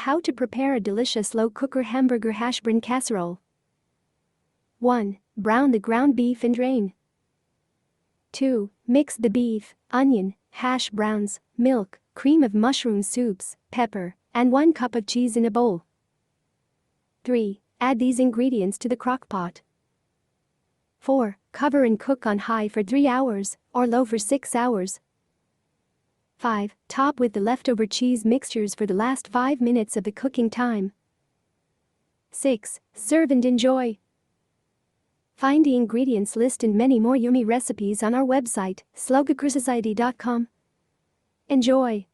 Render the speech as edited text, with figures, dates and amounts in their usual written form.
How to prepare a delicious slow-cooker hamburger hashbrown casserole. 1. Brown the ground beef and drain. 2. Mix the beef, onion, hash browns, milk, cream of mushroom soups, pepper, and 1 cup of cheese in a bowl. 3. Add these ingredients to the crock-pot. 4. Cover and cook on high for 3 hours or low for 6 hours. 5. Top with the leftover cheese mixtures for the last 5 minutes of the cooking time. 6. Serve and enjoy. Find the ingredients list and many more yummy recipes on our website, slowcookersociety.com. Enjoy!